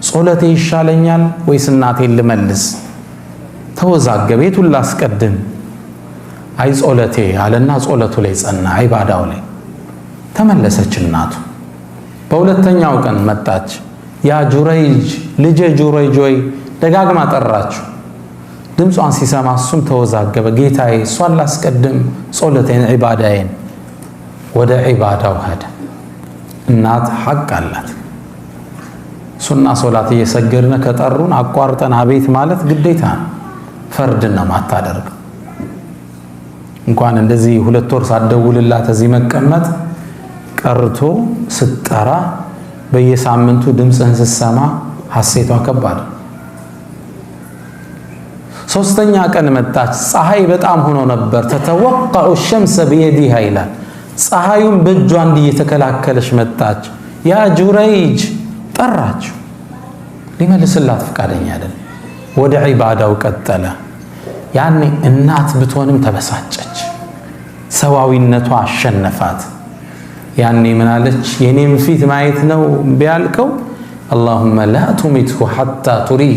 ሶላቴ ይሻለኛል ወይስ እናቴን ልመልስ ተወዛገበ የቱን ላስቀድም አይ ጾለቴ አለና ጾለቱ ላይ ጸና ኢባዳው ላይ ተመለሰች እናቱ በሁለተኛው ቀን መጣች ያ ጁረይጅ ልጄ ጁረይጅ ሆይ ደጋግማ ጠራችው ድምጿን ሲሰማ እሱም ተወዛገበ ጌታዬ ሶላት ላስቀድም ጾለቴን ኢባዳዬን ወደ ኢባዳው ሄደ እናት ሐቅ አላት ሱና ሶላት እየሰገድነ ከጠሩን አቋርጠን አቤት ማለት ግዴታ ፈርድ ነው ማታደርግ እንኳን እንደዚህ ሁለት ወር ሳደውልላት እዚህ መቀመጥ ቀርቶ ስትጠራ በየሳምንቱ ድምጽህን ስትሰማ ሐሴቷ ከባድ ሶስተኛ ቀን መጣች ፀሐይ በጣም ሆኖ ነበር ተተወቀዑ الشمس بيدها ይላል ፀሐዩን በእጇ እንዲተከላከለሽ መጣች ያ ጁረይጅ ጠራችው ሊመልስላት ፈቃደኛ አይደል ወደ ኢባዳው ቀጠለ ያኔ እናት ብትሆንም ተበሳጨች ሰዋዊነቷ አሸነፋት ያኔ ምን አለች የኔም ፊት ማየት ነው ቢያልከው اللهم لا تمته حتى تري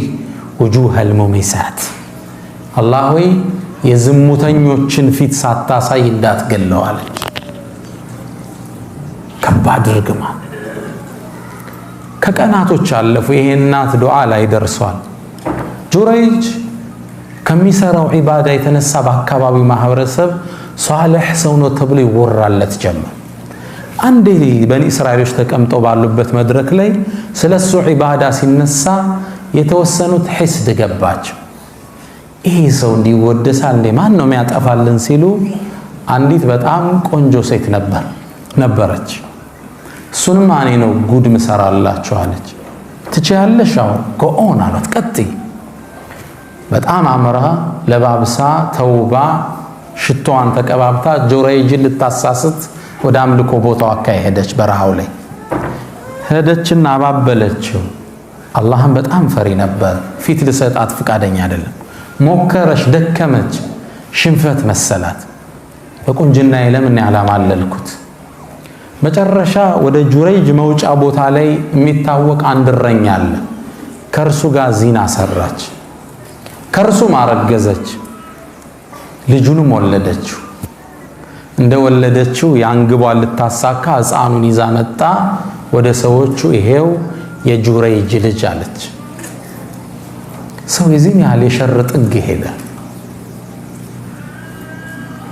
وجوه المميسات الله ሆይ የዝሙተኞችን ፊት ሳታሳይ እንዳትገለው አለች ከባድ ርግማ ከቀናቶች አለፉ ይሄ እናት ዱዓ ላይ ደርሷል ጁረይጅ ከሚሰራው ኢባዳ የተነሳ በአካባቢው ማህበረሰብ ሷሊህ ሰው ነው ተብሎ ይወራለት ጀመር አንዴ በኒ እስራኤሎች ተቀምጠው ባሉበት መድረክ ላይ ስለሱ ኢባዳ ሲነሳ የተወሰኑት ሂስድ ገባቸው ይሄ ሰው እንዲወደሳል እንደ ማን ነው የሚያጠፋልን ሲሉ አንዲት በጣም ቆንጆ ሴት ነበረች እሱንም እኔ ነው ጉድ ምሰራላችሁ አለች ትችያለሽ አዎ ጎኦን አላት ቀጥይ በጣም አምራ ለባብሳ ተውባ ሽቶዋን ተቀባብታ ጁረይጅን ልታሳስት ወደ አምልኮ ቦታው አካሄደች። በረሃው ላይ ሄደችና አባበለችው። አላህን በጣም ፈሪ ነበር። ፊት ልሰጣት ፍቃደኛ አይደለም። ሞከረች፣ ደከመች፣ ሽንፈት መሰላት። በቁንጅና ለምን ያላማለልኩት። መጨረሻ ወደ ጁረይጅ መውጫ ቦታ ላይ የሚታወቅ አንድ እረኛ አለ። ከእርሱ ጋር ዚና ሰራች። ከእርሱ ማረገዘች። ልጁንም ወለደችው። እንደ ወለደችው ያንግቧን ልታሳካ ሕፃኑን ይዛ መጣ ወደ ሰዎቹ። ይሄው የጁረይጅ ልጅ አለች። ሰው የዚህን ያህል የሸር ጥግ ሄደ።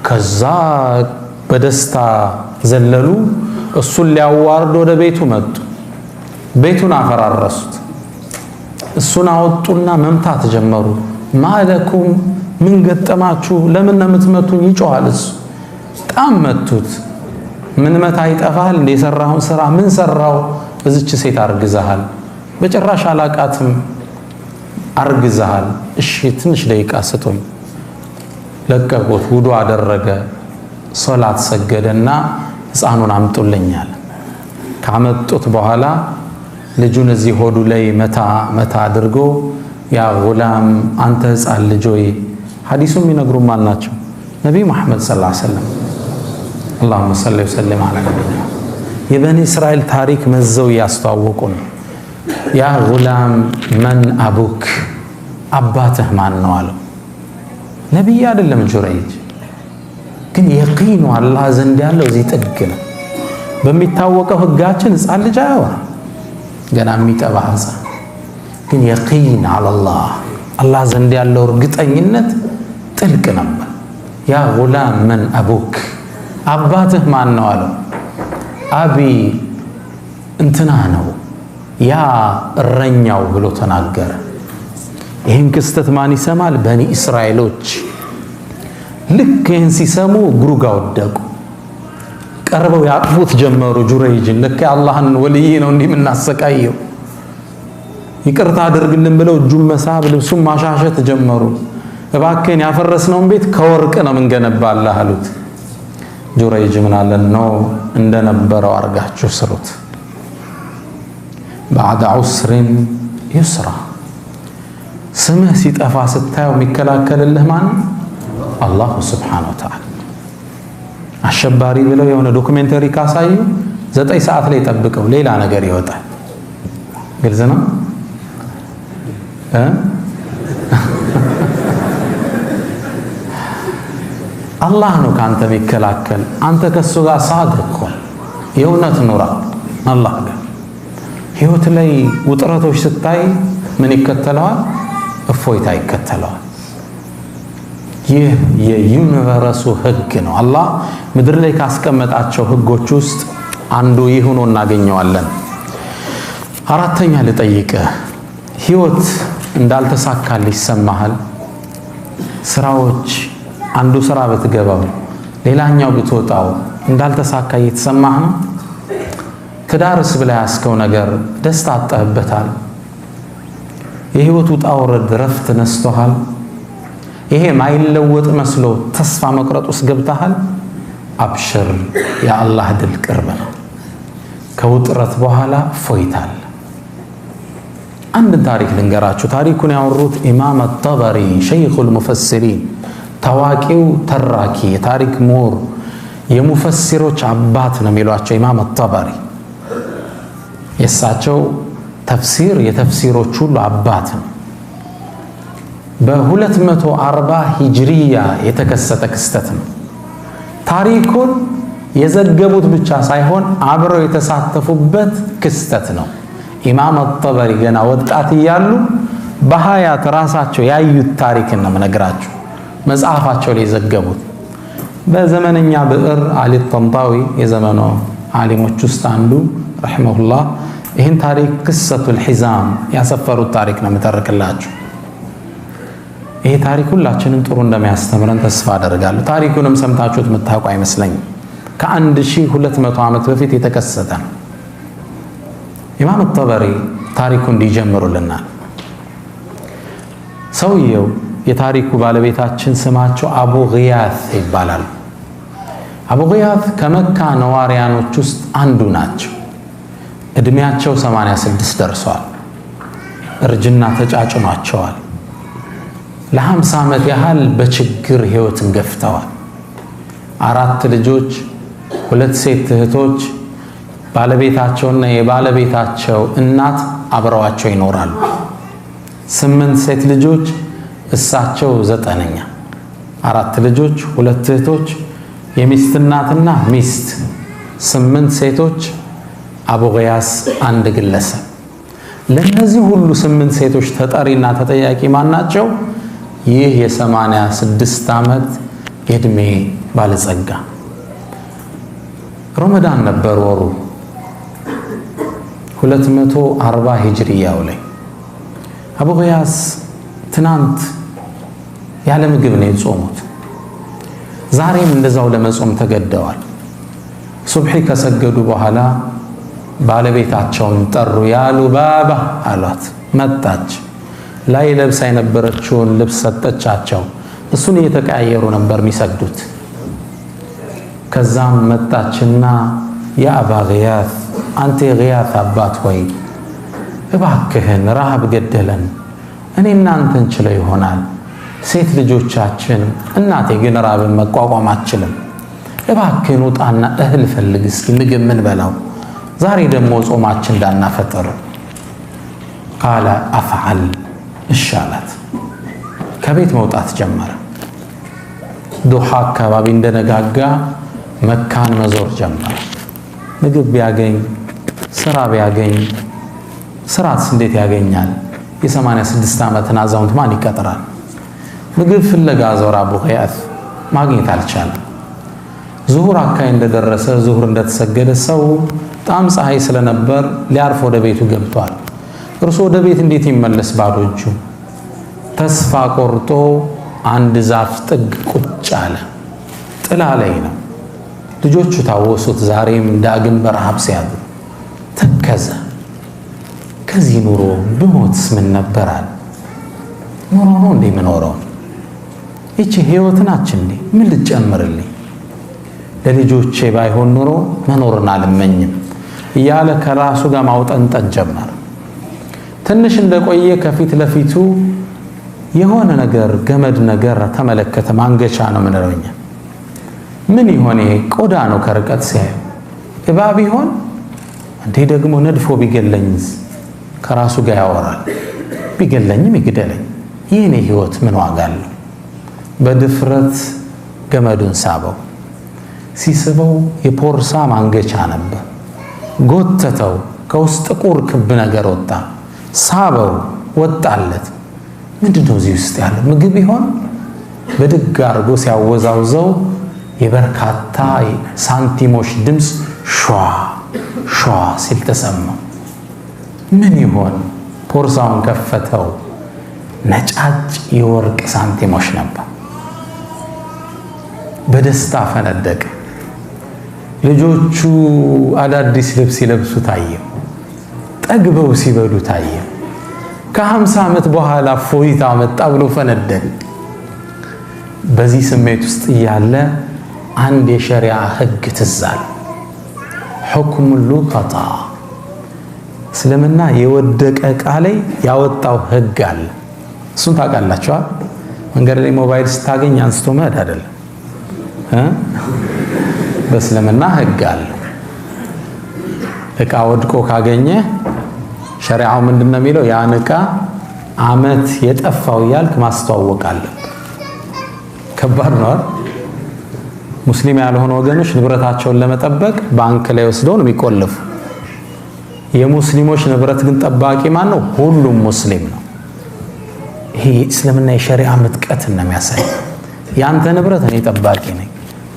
ከዛ በደስታ ዘለሉ። እሱን ሊያዋርዱ ወደ ቤቱ መጡ። ቤቱን አፈራረሱት። እሱን አወጡና መምታት ጀመሩ። ማለኩም ምን ገጠማችሁ? ለምን ነው የምትመቱኝ? ይጮሃል እሱ። በጣም መቱት። ምን መታ ይጠፋል እንደ የሰራውን ስራ ምን ሰራው? እዚች ሴት አርግዘሃል። በጭራሽ አላቃትም። አርግዘሃል። እሺ ትንሽ ደቂቃ ስጡኝ። ለቀቁት። ውዱ አደረገ፣ ሶላት ሰገደና ሕፃኑን አምጡልኛል። ካመጡት በኋላ ልጁን እዚህ ሆዱ ላይ መታ አድርጎ ያ ጉላም አንተ ሕፃን ልጅ ሆይ፣ ሐዲሱ የሚነግሩ ማን ናቸው? ነቢይ መሐመድ ሰለላሁ ዐለይሂ ወሰለም። አላሁመ ሰሊ ወሰለም ዐላ ነቢይና። የበኒ እስራኤል ታሪክ መዘው እያስተዋወቁ ነው። ያ ጉላም መን አቡክ፣ አባትህ ማን ነው አለው። ነቢይ አይደለም ጁረይጅ፣ ግን የቂኑ አላህ ዘንድ ያለው እዚህ ጥግ ነው። በሚታወቀው ህጋችን ሕፃን ልጅ አያወራም፣ ገና የሚጠባ ሕፃን። ግን የቂን አላህ አላህ ዘንድ ያለው እርግጠኝነት ጥልቅ ነበር። ያ ጉላም መን አቡክ፣ አባትህ ማን ነው አለው። አቢ እንትና ነው ያ እረኛው ብሎ ተናገረ። ይህን ክስተት ማን ይሰማል? በኒ እስራኤሎች። ልክ ይህን ሲሰሙ እግሩ ጋር ወደቁ። ቀርበው ያቅፉት ጀመሩ ጁረይጅን። ልክ አላህን ወልይ ነው እንዲህ የምናሰቃየው፣ ይቅርታ አድርግልን ብለው እጁን መሳብ ልብሱን ማሻሸት ጀመሩ። እባክህን ያፈረስነውን ቤት ከወርቅ ነው ምንገነባለህ አሉት። ጁረይጅ ምን አለን? ነው እንደነበረው አርጋችሁ ስሩት። ባዕደ ዑስሪን ዩስራ። ስምህ ሲጠፋ ስታየው የሚከላከልልህ ማን? አላሁ ስብሓነሁ ወተዓላ። አሸባሪ ብለው የሆነ ዶክሜንተሪ ካሳዩ 9 ሰዓት ላይ ጠብቀው ሌላ ነገር ይወጣል። ግልጽ ነው። አላህ ነው ካንተ የሚከላከል። አንተ ከሱ ጋር ሳድቅ ሆን የእውነት ኑራ አላህ ጋር። ህይወት ላይ ውጥረቶች ስታይ ምን ይከተለዋል? እፎይታ ይከተለዋል። ይህ የዩኒቨርሱ ህግ ነው። አላህ ምድር ላይ ካስቀመጣቸው ህጎች ውስጥ አንዱ ይህ ሆኖ እናገኘዋለን። አራተኛ ልጠይቅህ፣ ህይወት እንዳልተሳካልህ ይሰማሃል? ስራዎች አንዱ ስራ ብትገባው ሌላኛው ብትወጣው እንዳልተሳካ እየተሰማህ ነው? ትዳርስ ብላ ያስከው ነገር ደስታ አጣህበታል? የህይወት ውጣ ውረድ ረፍት ነስቶሃል? ይሄ ማይለወጥ መስሎ ተስፋ መቁረጥ ውስጥ ገብተሃል? አብሽር፣ የአላህ ድል ቅርብ ነው። ከውጥረት በኋላ እፎይታል። አንድ ታሪክ ልንገራችሁ። ታሪኩን ያወሩት ኢማም አጠበሪ ሸይኹል ሙፈሲሪን፣ ታዋቂው ተራኪ የታሪክ ምሁር የሙፈሲሮች አባት ነው የሚሏቸው ኢማም አጠበሪ። የእሳቸው ተፍሲር የተፍሲሮች ሁሉ አባት ነው። በ240 ሂጅሪያ የተከሰተ ክስተት ነው። ታሪኩን የዘገቡት ብቻ ሳይሆን አብረው የተሳተፉበት ክስተት ነው። ኢማም አጠበሪ ገና ወጣት እያሉ በሀያት ራሳቸው ያዩት ታሪክን ነው የምነግራችሁ። መጽሐፋቸው ላይ የዘገቡት በዘመነኛ ብዕር አሊ ጠንጣዊ የዘመኑ ዓሊሞች ውስጥ አንዱ ረሂመሁላህ ይህን ታሪክ ቅሰቱል ሒዛም ያሰፈሩት ታሪክ ነው የምተርክላችሁ። ይሄ ታሪክ ሁላችንም ጥሩ እንደሚያስተምረን ተስፋ አደርጋለሁ። ታሪኩንም ሰምታችሁት የምታውቁ አይመስለኝም። ከ1200 ዓመት በፊት የተከሰተ ነው። ኢማም አጠበሪ ታሪኩን እንዲጀምሩልናል። ሰውየው የታሪኩ ባለቤታችን ስማቸው አቡ ጊያት ይባላል። አቡ ጊያት ከመካ ነዋሪያኖች ውስጥ አንዱ ናቸው። እድሜያቸው 86 ደርሰዋል። እርጅና ተጫጭኗቸዋል። ለ50 ዓመት ያህል በችግር ህይወትን ገፍተዋል። 4 ልጆች፣ 2 ሴት እህቶች፣ ባለቤታቸውና የባለቤታቸው እናት አብረዋቸው ይኖራሉ። 8 ሴት ልጆች፣ እሳቸው 9ኛ። 4 ልጆች፣ 2 እህቶች፣ የሚስት እናትና ሚስት፣ 8 ሴቶች፣ አቡ ጊያስ አንድ ግለሰብ። ለነዚህ ሁሉ 8 ሴቶች ተጠሪና ተጠያቂ ማን ናቸው? ይህ የ86 ዓመት የእድሜ ባለጸጋ። ረመዳን ነበር ወሩ 240 ሂጅሪያው ላይ። አቡ ጊያስ ትናንት ያለ ምግብ ነው የጾሙት። ዛሬም እንደዛው ለመጾም ተገደዋል። ሱብሒ ከሰገዱ በኋላ ባለቤታቸውን ጠሩ። ያሉ ባባ አሏት። መጣች። ላይ ለብሳ የነበረችውን ልብስ ሰጠቻቸው። እሱን እየተቀያየሩ ነበር የሚሰግዱት። ከዛም መጣችና ያ አባ ጊያት፣ አንተ የጊያት አባት ሆይ እባክህን ረሃብ ገደለን፣ እኔ እናንተን ችለው ይሆናል፣ ሴት ልጆቻችን፣ እናቴ ግን ራብን መቋቋም አትችልም። እባክህን ውጣና እህል ፈልግ እስኪ ምግብ ምን በላው፣ ዛሬ ደግሞ ጾማችን እንዳናፈጠር። ቃለ አፍዓል፣ እሺ አላት። ከቤት መውጣት ጀመረ። ዱሃ አካባቢ እንደነጋጋ መካን መዞር ጀመረ። ምግብ ቢያገኝ፣ ስራ ቢያገኝ፣ ስራስ እንዴት ያገኛል? የ86 ዓመትን አዛውንት ማን ይቀጥራል? ምግብ ፍለጋ ዞር። አቡ ጊያት ማግኘት አልቻለም። ዙሁር አካባቢ እንደደረሰ ዙሁር እንደተሰገደ ሰው በጣም ፀሐይ ስለነበር ሊያርፍ ወደ ቤቱ ገብቷል። እርሱ ወደ ቤት እንዴት ይመለስ ባዶ እጁ? ተስፋ ቆርጦ አንድ ዛፍ ጥግ ቁጭ አለ። ጥላ ላይ ነው። ልጆቹ ታወሱት። ዛሬም ዳግም በረሃብ ሲያድሩ ተከዘ። ከዚህ ኑሮ ብሞትስ ምን ነበራል? ኑሮ ነው እንዴ የምኖረው? ይቺ ህይወት ናች እንዴ? ምን ልጨምርልኝ? ለልጆቼ ባይሆን ኑሮ መኖርን አልመኝም እያለ ከራሱ ጋር ማውጠንጠን ጀመረ። ትንሽ እንደቆየ ከፊት ለፊቱ የሆነ ነገር ገመድ ነገር ተመለከተ። ማንገቻ ነው ምንለውኛ። ምን ይሆን ይሄ? ቆዳ ነው ከርቀት ሲያየው። እባብ ይሆን እንዴ? ደግሞ ነድፎ ቢገለኝስ? ከራሱ ጋር ያወራል። ቢገለኝም ይግደለኝ፣ የኔ ህይወት ምን ዋጋ አለው? በድፍረት ገመዱን ሳበው። ሲስበው የፖርሳ ማንገቻ ነበር። ጎተተው። ከውስጥ ጥቁር ክብ ነገር ወጣ። ሳበው፣ ወጣለት። ምንድነው እዚህ ውስጥ ያለው? ምግብ ይሆን? በድግ አድርጎ ሲያወዛውዘው የበርካታ ሳንቲሞች ድምፅ ሿ ሿ ሲል ተሰማው። ምን ይሆን? ፖርሳውን ከፈተው። ነጫጭ የወርቅ ሳንቲሞች ነበር። በደስታ ፈነደቀ። ልጆቹ አዳዲስ ልብስ ሲለብሱ ታየ። ጠግበው ሲበሉ ታየ። ከ50 ዓመት በኋላ ፎይታ መጣ ብሎ ፈነደቀ። በዚህ ስሜት ውስጥ እያለ አንድ የሸሪዓ ህግ ትዝ አለ። ሁክሙ ሉቀጣ፣ እስልምና የወደቀ ዕቃ ላይ ያወጣው ህግ አለ። እሱን ታውቃላችኋ? መንገድ ላይ ሞባይል ስታገኝ አንስቶ መሄድ አይደለም። በእስልምና ህግ አለ። ዕቃ ወድቆ ካገኘ ሸሪዓው ምንድነው የሚለው? ያን ዕቃ ዓመት የጠፋው እያልክ ማስተዋወቅ አለብህ። ከባድ ነው አይደል? ሙስሊም ያልሆኑ ወገኖች ንብረታቸውን ለመጠበቅ ባንክ ላይ ወስደው ነው የሚቆልፉ። የሙስሊሞች ንብረት ግን ጠባቂ ማን ነው? ሁሉም ሙስሊም ነው። ይሄ እስልምና የሸሪዓ ምጥቀትን ነው የሚያሳይ። ያንተ ንብረት እኔ ጠባቂ ነኝ፣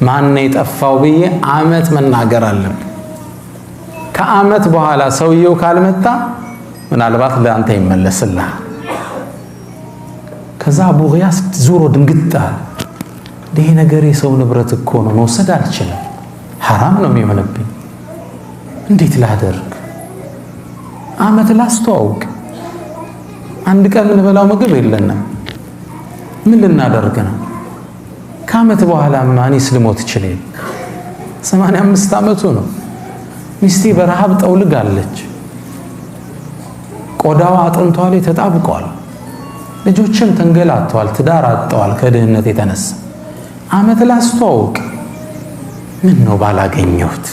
ማን ነው የጠፋው ብዬ ዓመት መናገር አለብኝ። ከዓመት በኋላ ሰውየው ካልመጣ ምናልባት ለአንተ ይመለስልሃል። ከዛ አቡ ጊያስ ዞሮ ድንግጥ አለ። ይሄ ነገር የሰው ንብረት እኮ ነው፣ መውሰድ አልችልም፣ ሐራም ነው የሚሆንብኝ። እንዴት ላደርግ? ዓመት ላስተዋውቅ፣ አንድ ቀን የምንበላው ምግብ የለንም። ምን ልናደርግ ነው? ከዓመት በኋላማ እኔስ ልሞት ይችላል። 85 ዓመቱ ነው። ሚስቴ በረሃብ ጠውልጋለች። ቆዳዋ አጥንቷ ላይ ተጣብቋል። ልጆችም ተንገላተዋል፣ ትዳር አጥተዋል ከድህነት የተነሳ። ዓመት ላስተዋውቅ ምን ነው ባላገኘሁት?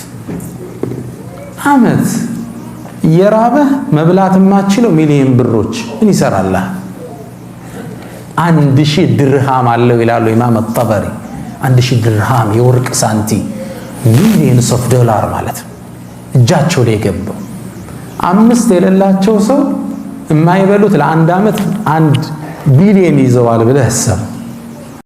ዓመት የራበህ መብላት የማትችለው ሚሊዮን ብሮች ምን ይሰራልህ? 1000 ድርሃም አለው ይላሉ ኢማም አጠበሪ። 1000 ድርሃም የወርቅ ሳንቲ ሚሊዮንስ ኦፍ ዶላር ማለት ነው እጃቸው ላይ ገባው። 5 የሌላቸው ሰው የማይበሉት ለአንድ ዓመት 1 ቢሊዮን ይዘዋል ብለህ አስብ።